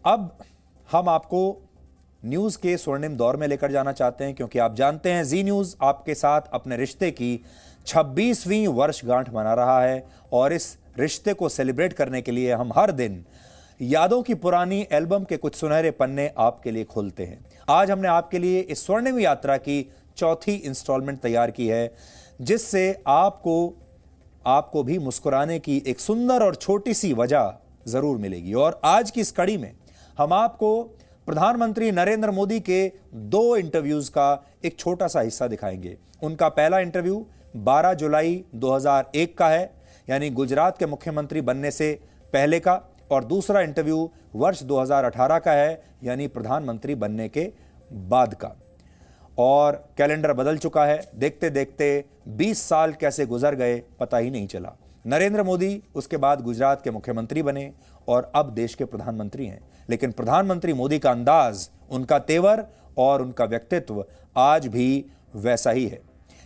अब हम आपको न्यूज़ के स्वर्णिम दौर में लेकर जाना चाहते हैं, क्योंकि आप जानते हैं जी न्यूज़ आपके साथ अपने रिश्ते की 26वीं वर्षगांठ मना रहा है और इस रिश्ते को सेलिब्रेट करने के लिए हम हर दिन यादों की पुरानी एल्बम के कुछ सुनहरे पन्ने आपके लिए खोलते हैं। आज हमने आपके लिए इस स्वर्णिम यात्रा की चौथी इंस्टॉलमेंट तैयार की है, जिससे आपको भी मुस्कुराने की एक सुंदर और छोटी सी वजह जरूर मिलेगी। और आज की इस कड़ी में हम आपको प्रधानमंत्री नरेंद्र मोदी के 2 इंटरव्यूज का एक छोटा सा हिस्सा दिखाएंगे। उनका पहला इंटरव्यू 12 जुलाई 2001 का है, यानी गुजरात के मुख्यमंत्री बनने से पहले का, और दूसरा इंटरव्यू वर्ष 2018 का है, यानी प्रधानमंत्री बनने के बाद का। और कैलेंडर बदल चुका है, देखते देखते 20 साल कैसे गुजर गए पता ही नहीं चला। नरेंद्र मोदी उसके बाद गुजरात के मुख्यमंत्री बने और अब देश के प्रधानमंत्री हैं, लेकिन प्रधानमंत्री मोदी का अंदाज, उनका तेवर और उनका व्यक्तित्व आज भी वैसा ही है।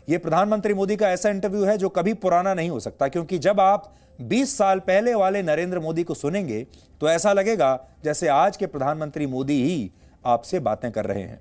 यह प्रधानमंत्री मोदी का ऐसा इंटरव्यू है जो कभी पुराना नहीं हो सकता, क्योंकि जब आप 20 साल पहले वाले नरेंद्र मोदी को सुनेंगे तो ऐसा लगेगा जैसे आज के प्रधानमंत्री मोदी ही आपसे बातें कर रहे हैं।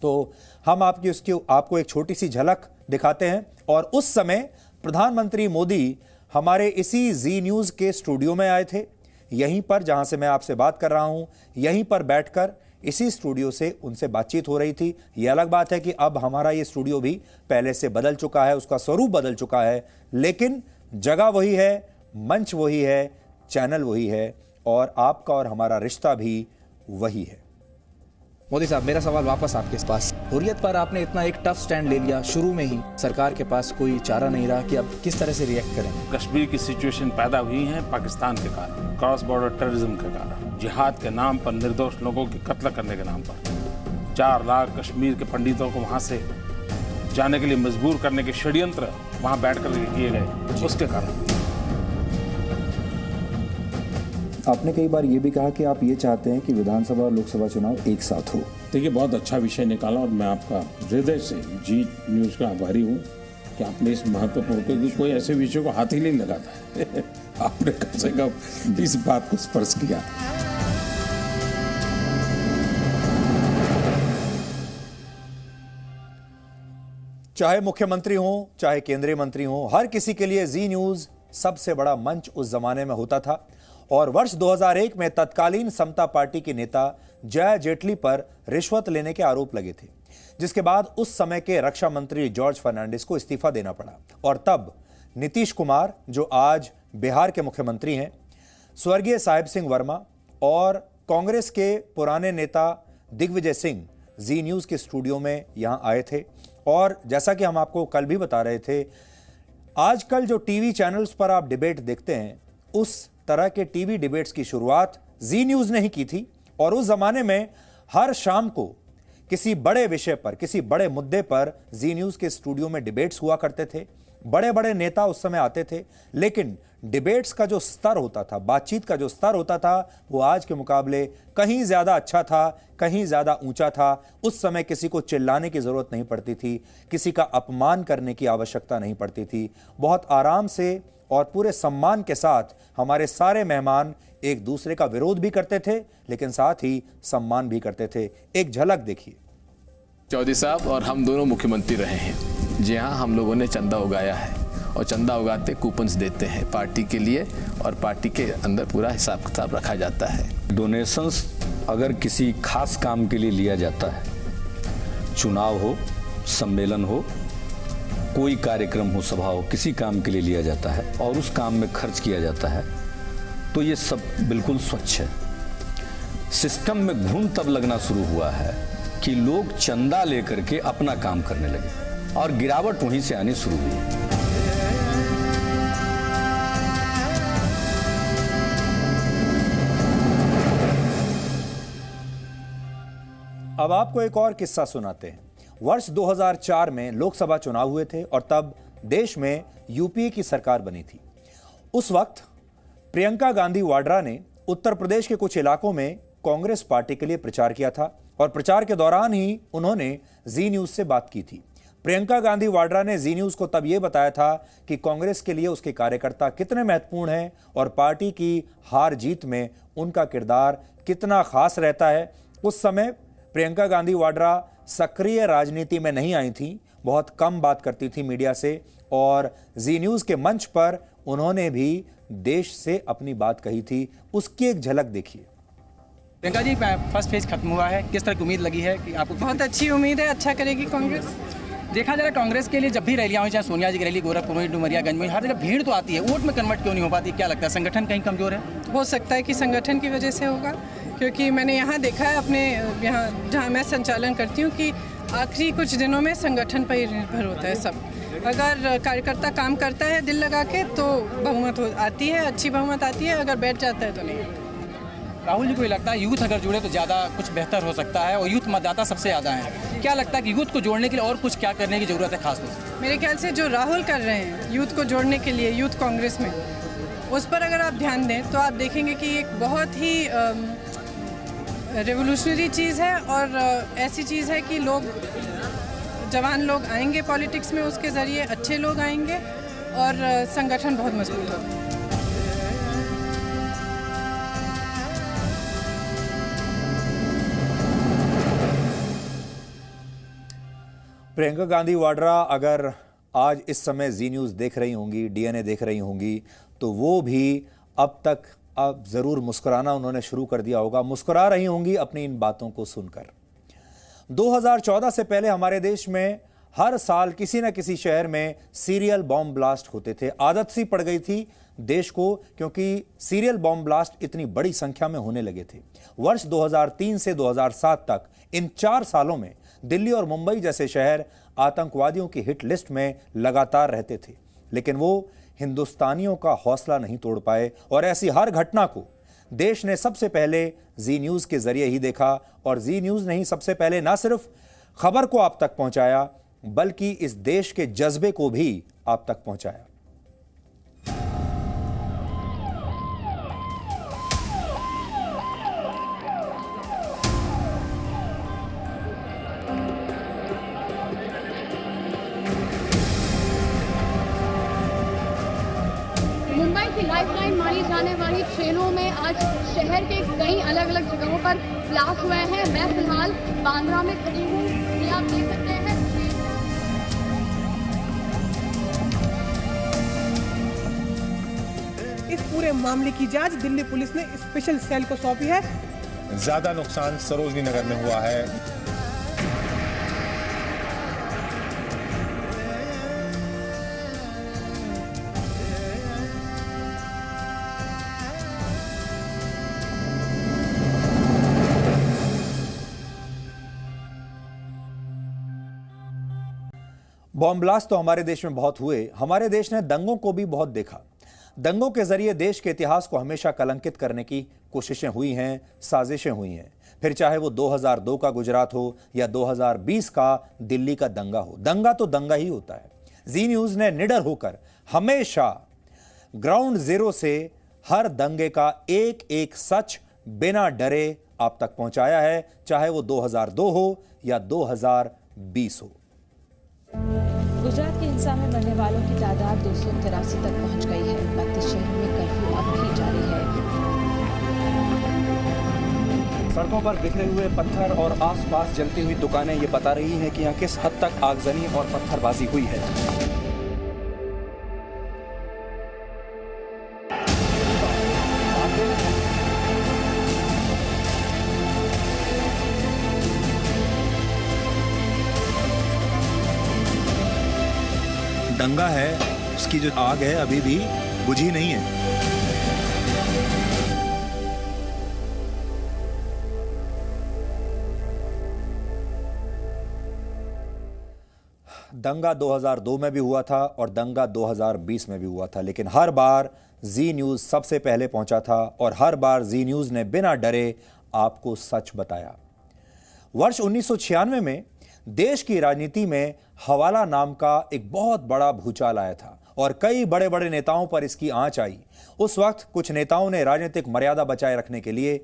तो हम आपको एक छोटी सी झलक दिखाते हैं। और उस समय प्रधानमंत्री मोदी हमारे इसी जी न्यूज़ के स्टूडियो में आए थे, यहीं पर जहां से मैं आपसे बात कर रहा हूं, यहीं पर बैठकर इसी स्टूडियो से उनसे बातचीत हो रही थी। यह अलग बात है कि अब हमारा ये स्टूडियो भी पहले से बदल चुका है, उसका स्वरूप बदल चुका है, लेकिन जगह वही है, मंच वही है, चैनल वही है और आपका और हमारा रिश्ता भी वही है। मोदी साहब, मेरा सवाल वापस आपके पास। हुर्रियत पर आपने इतना एक टफ स्टैंड ले लिया, शुरू में ही सरकार के पास कोई चारा नहीं रहा कि अब किस तरह से रिएक्ट करें। कश्मीर की सिचुएशन पैदा हुई है पाकिस्तान के कारण, क्रॉस बॉर्डर टेररिज्म के कारण, जिहाद के नाम पर निर्दोष लोगों की कत्ल करने के नाम पर 4 लाख कश्मीर के पंडितों को वहां से जाने के लिए मजबूर करने के षड्यंत्र वहां बैठकर किए गए, उसके कारण। आपने कई बार ये भी कहा कि आप ये चाहते हैं कि विधानसभा और लोकसभा चुनाव एक साथ हो। देखिए, बहुत अच्छा विषय निकाला और मैं आपका हृदय से जी न्यूज़ का आभारी हूँ कि आपने इस महत्वपूर्ण, क्योंकि कोई ऐसे विषय को हाथ ही नहीं लगाता है आपने कम से कम इस बात को स्पर्श किया। चाहे मुख्यमंत्री हो, चाहे केंद्रीय मंत्री हो, हर किसी के लिए जी न्यूज़ सबसे बड़ा मंच उस जमाने में होता था। और वर्ष 2001 में तत्कालीन समता पार्टी के नेता जया जेटली पर रिश्वत लेने के आरोप लगे थे, जिसके बाद उस समय के रक्षा मंत्री जॉर्ज फर्नांडिस को इस्तीफा देना पड़ा। और तब नीतीश कुमार, जो आज बिहार के मुख्यमंत्री हैं, स्वर्गीय साहिब सिंह वर्मा और कांग्रेस के पुराने नेता दिग्विजय सिंह जी न्यूज़ के स्टूडियो में यहां आए थे। और जैसा कि हम आपको कल भी बता रहे थे, आजकल जो टीवी चैनल्स पर आप डिबेट देखते हैं, उस तरह के टीवी डिबेट्स की शुरुआत जी न्यूज़ ने ही की थी। और उस जमाने में हर शाम को किसी बड़े विषय पर, किसी बड़े मुद्दे पर जी न्यूज़ के स्टूडियो में डिबेट्स हुआ करते थे। बड़े बड़े नेता उस समय आते थे, लेकिन डिबेट्स का जो स्तर होता था, बातचीत का जो स्तर होता था, वो आज के मुकाबले कहीं ज़्यादा अच्छा था, कहीं ज़्यादा ऊंचा था। उस समय किसी को चिल्लाने की ज़रूरत नहीं पड़ती थी, किसी का अपमान करने की आवश्यकता नहीं पड़ती थी। बहुत आराम से और पूरे सम्मान के साथ हमारे सारे मेहमान एक दूसरे का विरोध भी करते थे, लेकिन साथ ही सम्मान भी करते थे। एक झलक देखिए। चौधरी साहब और हम दोनों मुख्यमंत्री रहे हैं। जी हाँ, हम लोगों ने चंदा उगाया है और चंदा उगाते कूपन्स देते हैं पार्टी के लिए, और पार्टी के अंदर पूरा हिसाब किताब रखा जाता है। डोनेशंस अगर किसी खास काम के लिए लिया जाता है, चुनाव हो, सम्मेलन हो, कोई कार्यक्रम हो, सभा हो, किसी काम के लिए लिया जाता है और उस काम में खर्च किया जाता है, तो ये सब बिल्कुल स्वच्छ है। सिस्टम में घून तब लगना शुरू हुआ है कि लोग चंदा लेकर के अपना काम करने लगे और गिरावट वहीं से आनी शुरू हुई। अब आपको एक और किस्सा सुनाते हैं। वर्ष 2004 में लोकसभा चुनाव हुए थे और तब देश में यूपीए की सरकार बनी थी। उस वक्त प्रियंका गांधी वाड्रा ने उत्तर प्रदेश के कुछ इलाकों में कांग्रेस पार्टी के लिए प्रचार किया था और प्रचार के दौरान ही उन्होंने जी न्यूज़ से बात की थी। प्रियंका गांधी वाड्रा ने जी न्यूज़ को तब यह बताया था कि कांग्रेस के लिए उसके कार्यकर्ता कितने महत्वपूर्ण हैं और पार्टी की हार जीत में उनका किरदार कितना खास रहता है। उस समय प्रियंका गांधी वाड्रा सक्रिय राजनीति में नहीं आई थी, बहुत कम बात करती थी मीडिया से, और जी न्यूज़ के मंच पर उन्होंने भी देश से अपनी बात कही थी। उसकी एक झलक देखिए। प्रियंका जी, फर्स्ट फेज खत्म हुआ है, किस तरह की उम्मीद लगी है कि आपको? बहुत अच्छी उम्मीद है, अच्छा करेगी कांग्रेस। देखा जाए कांग्रेस के लिए जब भी रैलियां हुई, चाहे सोनिया जी की रैली गोरखपुर में, डुमरियागंज में, हर जगह भीड़ तो आती है, वोट में कन्वर्ट क्यों नहीं हो पाती? क्या लगता है, संगठन कहीं कमजोर है? हो सकता है कि संगठन की वजह से होगा, क्योंकि मैंने यहाँ देखा है अपने यहाँ जहाँ मैं संचालन करती हूँ कि आखिरी कुछ दिनों में संगठन पर ही निर्भर होता है सब। अगर कार्यकर्ता काम करता है दिल लगा के तो बहुमत आती है, अच्छी बहुमत आती है, अगर बैठ जाता है तो नहीं। राहुल जी को ये लगता है यूथ अगर जुड़े तो ज़्यादा कुछ बेहतर हो सकता है, और यूथ मतदाता सबसे ज़्यादा है। क्या लगता है कि यूथ को जोड़ने के लिए और कुछ क्या करने की ज़रूरत है खास तौर से? मेरे ख्याल से जो राहुल कर रहे हैं यूथ को जोड़ने के लिए यूथ कांग्रेस में, उस पर अगर आप ध्यान दें तो आप देखेंगे कि एक बहुत ही रेवोल्यूशनरी चीज़ है, और ऐसी चीज़ है कि लोग, जवान लोग आएंगे पॉलिटिक्स में, उसके ज़रिए अच्छे लोग आएंगे और संगठन बहुत मजबूत होगा। प्रियंका गांधी वाड्रा अगर आज इस समय जी न्यूज़ देख रही होंगी, डीएनए देख रही होंगी, तो वो भी अब ज़रूर मुस्कुराना उन्होंने शुरू कर दिया होगा, मुस्कुरा रही होंगी अपनी इन बातों को सुनकर। 2014 से पहले हमारे देश में हर साल किसी न किसी शहर में सीरियल बॉम्ब ब्लास्ट होते थे। आदत सी पड़ गई थी देश को, क्योंकि सीरियल बॉम्ब ब्लास्ट इतनी बड़ी संख्या में होने लगे थे। वर्ष 2003 से 2007 तक इन 4 सालों में दिल्ली और मुंबई जैसे शहर आतंकवादियों की हिट लिस्ट में लगातार रहते थे, लेकिन वो हिंदुस्तानियों का हौसला नहीं तोड़ पाए, और ऐसी हर घटना को देश ने सबसे पहले जी न्यूज़ के जरिए ही देखा। और जी न्यूज़ ने ही सबसे पहले न सिर्फ खबर को आप तक पहुंचाया, बल्कि इस देश के जज्बे को भी आप तक पहुंचाया। मुंबई की लाइफलाइन मानी जाने वाली ट्रेनों में आज शहर के कई अलग अलग जगहों पर ब्लास्ट हुए हैं। मैं फिलहाल बांद्रा में खड़ी हूँ, ये आप देख सकते हैं। इस पूरे मामले की जांच दिल्ली पुलिस ने स्पेशल सेल को सौंपी है। ज्यादा नुकसान सरोजनी नगर में हुआ है। बॉम्ब ब्लास्ट तो हमारे देश में बहुत हुए। हमारे देश ने दंगों को भी बहुत देखा। दंगों के जरिए देश के इतिहास को हमेशा कलंकित करने की कोशिशें हुई हैं, साजिशें हुई हैं। फिर चाहे वो 2002 का गुजरात हो या 2020 का दिल्ली का दंगा हो, दंगा तो दंगा ही होता है। जी न्यूज़ ने निडर होकर हमेशा ग्राउंड जीरो से हर दंगे का एक एक सच बिना डरे आप तक पहुंचाया है, चाहे वो 2002 हो या 2020 हो। गुजरात की हिंसा में मरने वालों की तादाद 283 तक पहुंच गई है। 32 शहरों में कर्फ्यू अब भी जारी है। सड़कों पर बिखरे हुए पत्थर और आसपास जलती हुई दुकानें ये बता रही हैं कि यहाँ किस हद तक आगजनी और पत्थरबाजी हुई है। दंगा है, उसकी जो आग है अभी भी बुझी नहीं है। दंगा 2002 में भी हुआ था और दंगा 2020 में भी हुआ था, लेकिन हर बार जी न्यूज़ सबसे पहले पहुंचा था और हर बार जी न्यूज़ ने बिना डरे आपको सच बताया। वर्ष 1996 में देश की राजनीति में हवाला नाम का एक बहुत बड़ा भूचाल आया था और कई बड़े बड़े नेताओं पर इसकी आंच आई। उस वक्त कुछ नेताओं ने राजनीतिक मर्यादा बचाए रखने के लिए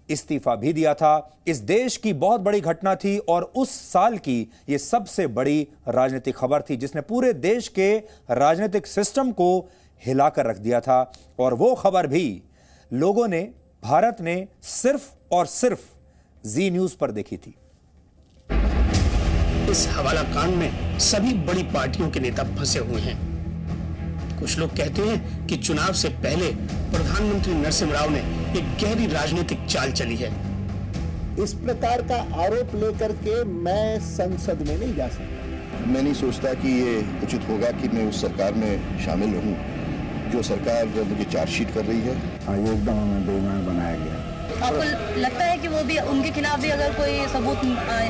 इस्तीफा भी दिया था। इस देश की बहुत बड़ी घटना थी और उस साल की यह सबसे बड़ी राजनीतिक खबर थी जिसने पूरे देश के राजनीतिक सिस्टम को हिलाकर रख दिया था। और वो खबर भी लोगों ने भारत ने सिर्फ और सिर्फ जी न्यूज पर देखी थी। इस हवाला कांड में सभी बड़ी पार्टियों के नेता फंसे हुए हैं। कुछ लोग कहते हैं कि चुनाव से पहले प्रधानमंत्री नरसिम्हा राव ने एक गहरी राजनीतिक चाल चली है। इस प्रकार का आरोप लेकर के मैं संसद में नहीं जा सकता। मैं नहीं सोचता कि ये उचित होगा कि मैं उस सरकार में शामिल रहूं जो सरकार मुझे चार्जशीट कर रही है। ये एकदम हमें बेईमान बनाया गया। आपको लगता है कि वो भी उनके खिलाफ भी अगर कोई सबूत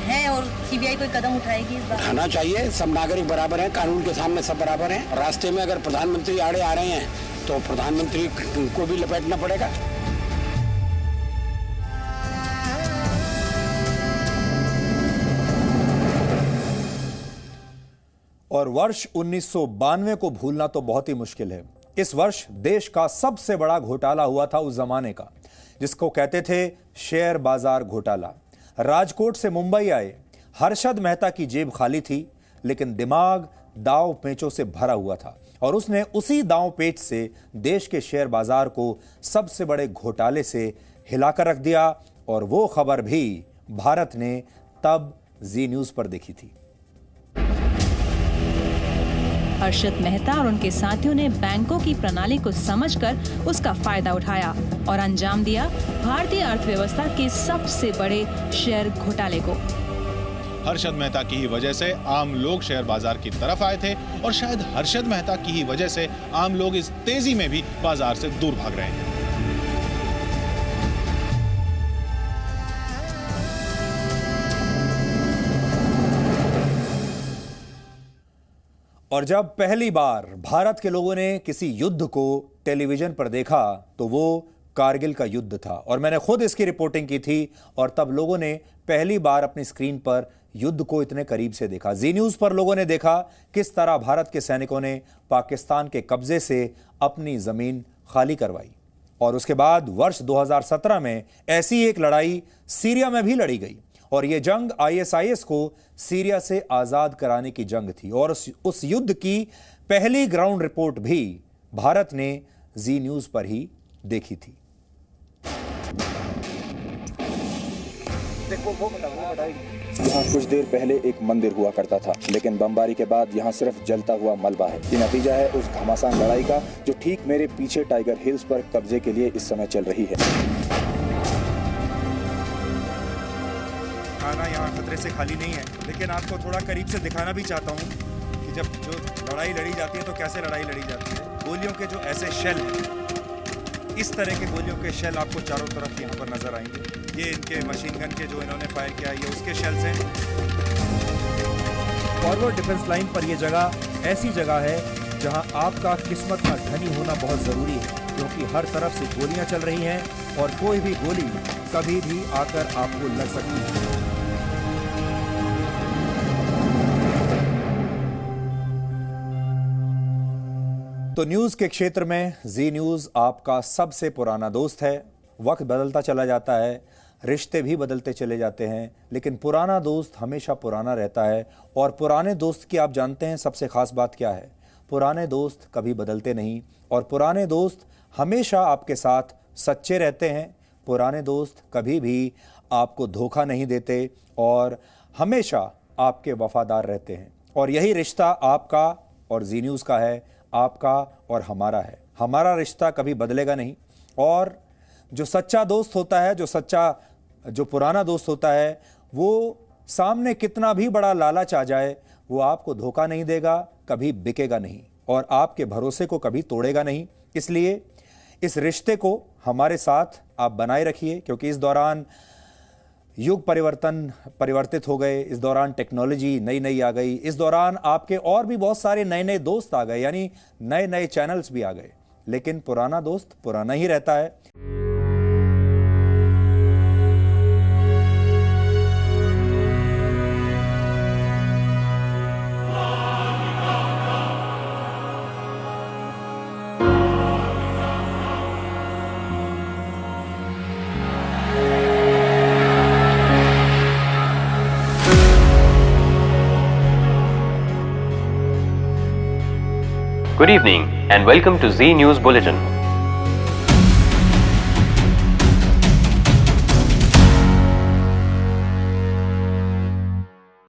है और सीबीआई कोई कदम उठाएगी? उठाना चाहिए। सब नागरिक बराबर हैं, कानून के सामने सब बराबर हैं। रास्ते में अगर प्रधानमंत्री आड़े आ रहे हैं तो प्रधानमंत्री को भी लपेटना पड़ेगा। और वर्ष 1992 को भूलना तो बहुत ही मुश्किल है। इस वर्ष देश का सबसे बड़ा घोटाला हुआ था उस जमाने का, जिसको कहते थे शेयर बाजार घोटाला। राजकोट से मुंबई आए हर्षद मेहता की जेब खाली थी, लेकिन दिमाग दांव पेचों से भरा हुआ था और उसने उसी दांव पेच से देश के शेयर बाजार को सबसे बड़े घोटाले से हिलाकर रख दिया। और वो खबर भी भारत ने तब जी न्यूज पर देखी थी। हर्षद मेहता और उनके साथियों ने बैंकों की प्रणाली को समझकर उसका फायदा उठाया और अंजाम दिया भारतीय अर्थव्यवस्था के सबसे बड़े शेयर घोटाले को। हर्षद मेहता की ही वजह से आम लोग शेयर बाजार की तरफ आए थे और शायद हर्षद मेहता की ही वजह से आम लोग इस तेजी में भी बाजार से दूर भाग रहे हैं। और जब पहली बार भारत के लोगों ने किसी युद्ध को टेलीविजन पर देखा तो वो कारगिल का युद्ध था। और मैंने खुद इसकी रिपोर्टिंग की थी और तब लोगों ने पहली बार अपनी स्क्रीन पर युद्ध को इतने करीब से देखा। जी न्यूज पर लोगों ने देखा किस तरह भारत के सैनिकों ने पाकिस्तान के कब्जे से अपनी जमीन खाली करवाई। और उसके बाद वर्ष 2017 में ऐसी एक लड़ाई सीरिया में भी लड़ी गई और यह जंग ISIS को सीरिया से आजाद कराने की जंग थी। और उस युद्ध की पहली ग्राउंड रिपोर्ट भी भारत ने जी न्यूज पर ही देखी थी। यहाँ कुछ देर पहले एक मंदिर हुआ करता था, लेकिन बमबारी के बाद यहाँ सिर्फ जलता हुआ मलबा है। ये नतीजा है उस घमासान लड़ाई का जो ठीक मेरे पीछे टाइगर हिल्स पर कब्जे के लिए इस समय चल रही है। खाना यहाँ खतरे से खाली नहीं है, लेकिन आपको थोड़ा करीब से दिखाना भी चाहता हूँ कि जब जो लड़ाई लड़ी जाती है तो कैसे लड़ाई लड़ी जाती है। गोलियों के जो ऐसे शेल हैं, इस तरह के गोलियों के शेल आपको चारों तरफ यहाँ पर नजर आएंगे। ये इनके मशीन गन के जो इन्होंने फायर किया ये उसके शेल्स हैं। फॉरवर्ड डिफेंस लाइन पर यह जगह ऐसी जगह है जहां आपका किस्मत का धनी होना बहुत जरूरी है, क्योंकि हर तरफ से गोलियां चल रही हैं और कोई भी गोली कभी भी आकर आपको लग सकती है। तो न्यूज के क्षेत्र में जी न्यूज आपका सबसे पुराना दोस्त है। वक्त बदलता चला जाता है, रिश्ते भी बदलते चले जाते हैं, लेकिन पुराना दोस्त हमेशा पुराना रहता है। और पुराने दोस्त की आप जानते हैं सबसे खास बात क्या है? पुराने दोस्त कभी बदलते नहीं और पुराने दोस्त हमेशा आपके साथ सच्चे रहते हैं। पुराने दोस्त कभी भी आपको धोखा नहीं देते और हमेशा आपके वफादार रहते हैं। और यही रिश्ता आपका और जी न्यूज़ का है, आपका और हमारा है। हमारा रिश्ता कभी बदलेगा नहीं। और जो सच्चा दोस्त होता है, जो पुराना दोस्त होता है, वो सामने कितना भी बड़ा लालच आ जाए वो आपको धोखा नहीं देगा, कभी बिकेगा नहीं और आपके भरोसे को कभी तोड़ेगा नहीं। इसलिए इस रिश्ते को हमारे साथ आप बनाए रखिए, क्योंकि इस दौरान युग परिवर्तित हो गए, इस दौरान टेक्नोलॉजी नई नई आ गई, इस दौरान आपके और भी बहुत सारे नए नए दोस्त आ गए, यानी नए नए चैनल्स भी आ गए, लेकिन पुराना दोस्त पुराना ही रहता है। Good evening and welcome to Z News Bulletin.